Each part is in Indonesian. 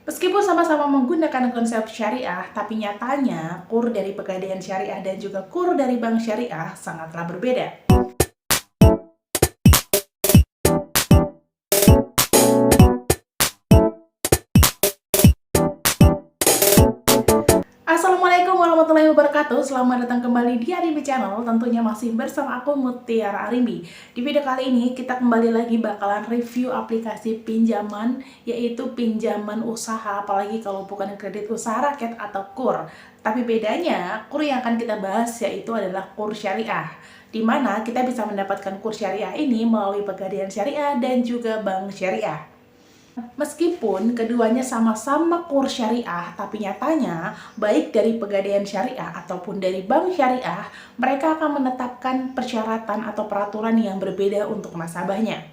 Meskipun sama-sama menggunakan konsep syariah, tapi nyatanya KUR dari Pegadaian Syariah dan juga KUR dari Bank Syariah sangatlah berbeda. Assalamualaikum warahmatullahi wabarakatuh. Selamat datang kembali di Arimbi Channel. Tentunya masih bersama aku Mutiara Arimbi. Di video kali ini kita kembali lagi bakalan review aplikasi pinjaman, yaitu pinjaman usaha, apalagi kalau bukan kredit usaha rakyat atau KUR. Tapi bedanya KUR yang akan kita bahas yaitu adalah KUR Syariah, di mana kita bisa mendapatkan KUR Syariah ini melalui Pegadaian Syariah dan juga Bank Syariah. Meskipun keduanya sama-sama KUR syariah, tapi nyatanya baik dari Pegadaian Syariah ataupun dari Bank Syariah, mereka akan menetapkan persyaratan atau peraturan yang berbeda untuk nasabahnya.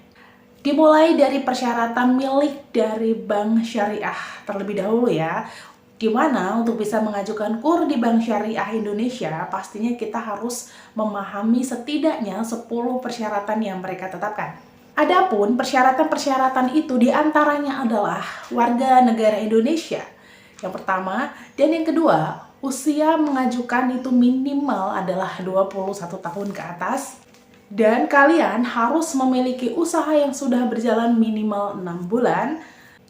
Dimulai dari persyaratan milik dari Bank Syariah terlebih dahulu ya, di mana untuk bisa mengajukan KUR di Bank Syariah Indonesia, pastinya kita harus memahami setidaknya 10 persyaratan yang mereka tetapkan. Adapun persyaratan-persyaratan itu diantaranya adalah warga negara Indonesia yang pertama, dan yang kedua, usia mengajukan itu minimal adalah 21 tahun ke atas, dan kalian harus memiliki usaha yang sudah berjalan minimal 6 bulan.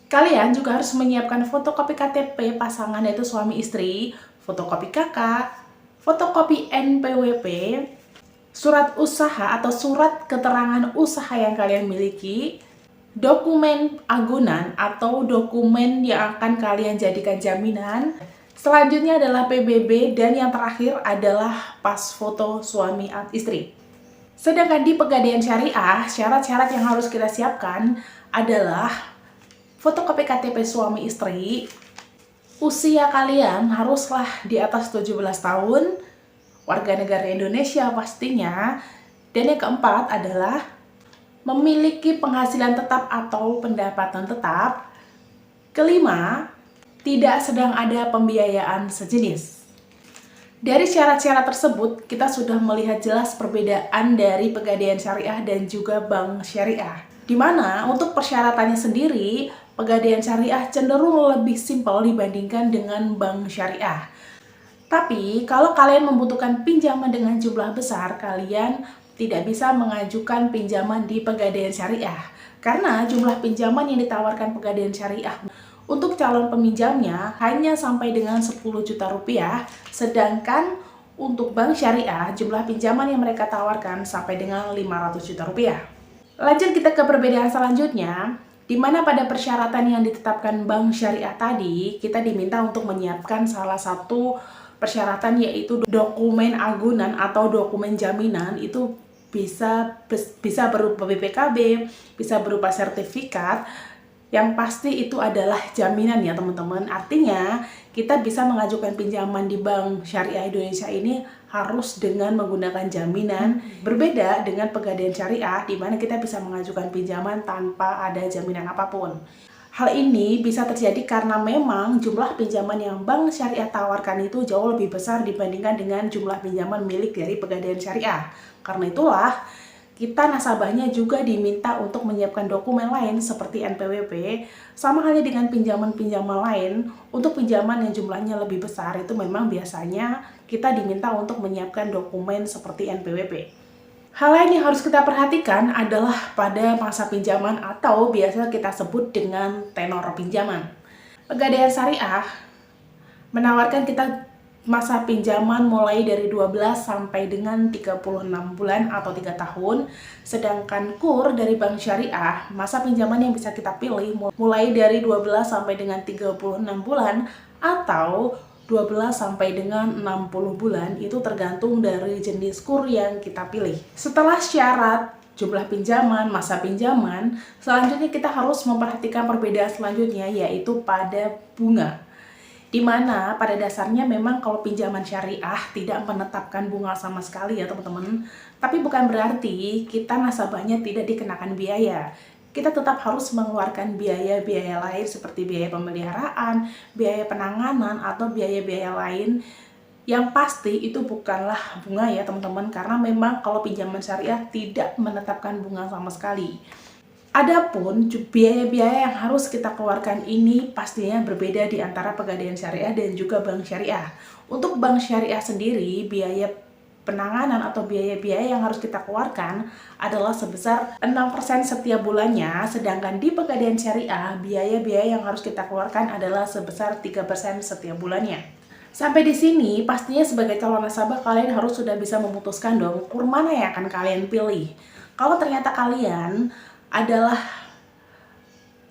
Kalian juga harus menyiapkan fotokopi KTP pasangan yaitu suami istri, fotokopi KK, fotokopi NPWP, surat usaha atau surat keterangan usaha yang kalian miliki, dokumen agunan atau dokumen yang akan kalian jadikan jaminan. Selanjutnya adalah PBB, dan yang terakhir adalah pas foto suami atau istri. Sedangkan di Pegadaian Syariah, syarat-syarat yang harus kita siapkan adalah fotokopi KTP suami istri, usia kalian haruslah di atas 17 tahun, warga negara Indonesia pastinya, dan yang keempat adalah memiliki penghasilan tetap atau pendapatan tetap. Kelima, tidak sedang ada pembiayaan sejenis. Dari syarat-syarat tersebut, kita sudah melihat jelas perbedaan dari Pegadaian Syariah dan juga Bank Syariah. Di mana untuk persyaratannya sendiri, Pegadaian Syariah cenderung lebih simpel dibandingkan dengan Bank Syariah. Tapi, kalau kalian membutuhkan pinjaman dengan jumlah besar, kalian tidak bisa mengajukan pinjaman di Pegadaian Syariah. Karena jumlah pinjaman yang ditawarkan Pegadaian Syariah untuk calon peminjamnya hanya sampai dengan 10 juta rupiah, sedangkan untuk Bank Syariah, jumlah pinjaman yang mereka tawarkan sampai dengan 500 juta rupiah. Lanjut kita ke perbedaan selanjutnya, di mana pada persyaratan yang ditetapkan Bank Syariah tadi, kita diminta untuk menyiapkan salah satu persyaratan yaitu dokumen agunan atau dokumen jaminan. Itu bisa berupa BPKB, bisa berupa sertifikat. Yang pasti itu adalah jaminan ya teman-teman. Artinya kita bisa mengajukan pinjaman di Bank Syariah Indonesia ini harus dengan menggunakan jaminan. Berbeda dengan Pegadaian Syariah di mana kita bisa mengajukan pinjaman tanpa ada jaminan apapun. Hal ini bisa terjadi karena memang jumlah pinjaman yang Bank Syariah tawarkan itu jauh lebih besar dibandingkan dengan jumlah pinjaman milik dari Pegadaian Syariah. Karena itulah, kita nasabahnya juga diminta untuk menyiapkan dokumen lain seperti NPWP, sama halnya dengan pinjaman-pinjaman lain. Untuk pinjaman yang jumlahnya lebih besar itu memang biasanya kita diminta untuk menyiapkan dokumen seperti NPWP. Hal lain yang harus kita perhatikan adalah pada masa pinjaman atau biasa kita sebut dengan tenor pinjaman. Pegadaian Syariah menawarkan kita masa pinjaman mulai dari 12 sampai dengan 36 bulan atau 3 tahun. Sedangkan KUR dari Bank Syariah, masa pinjaman yang bisa kita pilih mulai dari 12 sampai dengan 36 bulan atau 12 sampai dengan 60 bulan, itu tergantung dari jenis KUR yang kita pilih. Setelah syarat, jumlah pinjaman, masa pinjaman, selanjutnya kita harus memperhatikan perbedaan selanjutnya yaitu pada bunga. Di mana pada dasarnya memang kalau pinjaman syariah tidak menetapkan bunga sama sekali ya teman-teman. Tapi bukan berarti kita nasabahnya tidak dikenakan biaya. Kita tetap harus mengeluarkan biaya-biaya lain seperti biaya pemeliharaan, biaya penanganan, atau biaya-biaya lain. Yang pasti itu bukanlah bunga ya teman-teman, karena memang kalau pinjaman syariah tidak menetapkan bunga sama sekali. Adapun biaya-biaya yang harus kita keluarkan ini pastinya berbeda di antara Pegadaian Syariah dan juga Bank Syariah. Untuk Bank Syariah sendiri, biaya penanganan atau biaya-biaya yang harus kita keluarkan adalah sebesar 6% setiap bulannya, sedangkan di Pegadaian Syariah, biaya-biaya yang harus kita keluarkan adalah sebesar 3% setiap bulannya. Sampai di sini, pastinya sebagai calon nasabah kalian harus sudah bisa memutuskan dong, kur mana yang akan kalian pilih. Kalau ternyata kalian adalah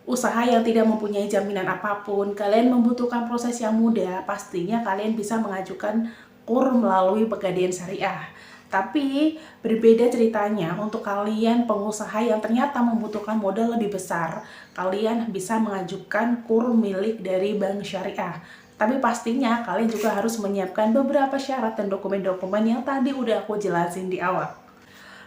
usaha yang tidak mempunyai jaminan apapun, kalian membutuhkan proses yang mudah, pastinya kalian bisa mengajukan kur melalui Pegadaian Syariah. Tapi berbeda ceritanya untuk kalian pengusaha yang ternyata membutuhkan modal lebih besar, kalian bisa mengajukan kur milik dari Bank Syariah. Tapi pastinya kalian juga harus menyiapkan beberapa syarat dan dokumen-dokumen yang tadi udah aku jelasin di awal.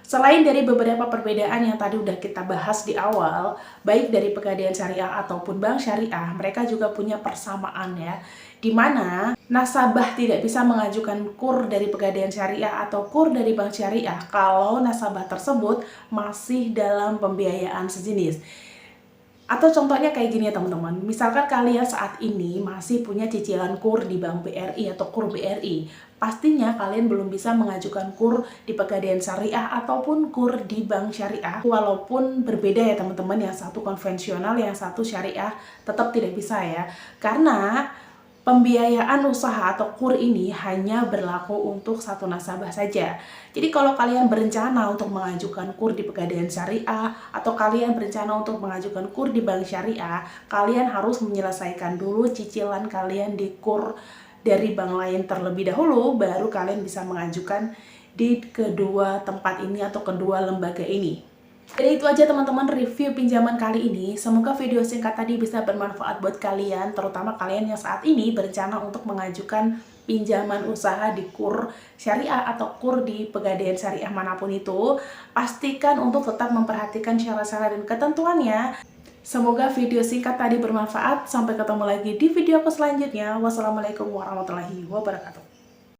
Selain dari beberapa perbedaan yang tadi udah kita bahas di awal, baik dari Pegadaian Syariah ataupun Bank Syariah, mereka juga punya persamaan ya, di mana nasabah tidak bisa mengajukan kur dari Pegadaian Syariah atau kur dari Bank Syariah kalau nasabah tersebut masih dalam pembiayaan sejenis. Atau contohnya kayak gini ya teman-teman, misalkan kalian saat ini masih punya cicilan kur di Bank BRI atau kur BRI, pastinya kalian belum bisa mengajukan kur di Pegadaian Syariah ataupun kur di Bank Syariah. Walaupun berbeda ya teman-teman, yang satu konvensional, yang satu syariah, tetap tidak bisa ya. Karena pembiayaan usaha atau kur ini hanya berlaku untuk satu nasabah saja. Jadi kalau kalian berencana untuk mengajukan kur di Pegadaian Syariah atau kalian berencana untuk mengajukan kur di Bank Syariah, kalian harus menyelesaikan dulu cicilan kalian di kur dari bank lain terlebih dahulu, baru kalian bisa mengajukan di kedua tempat ini atau kedua lembaga ini. Jadi itu aja teman-teman review pinjaman kali ini. Semoga video singkat tadi bisa bermanfaat buat kalian, terutama kalian yang saat ini berencana untuk mengajukan pinjaman usaha di kur syariah atau kur di Pegadaian Syariah manapun itu. Pastikan untuk tetap memperhatikan syarat-syarat dan ketentuannya. Semoga video singkat tadi bermanfaat. Sampai ketemu lagi di video aku selanjutnya. Wassalamualaikum warahmatullahi wabarakatuh.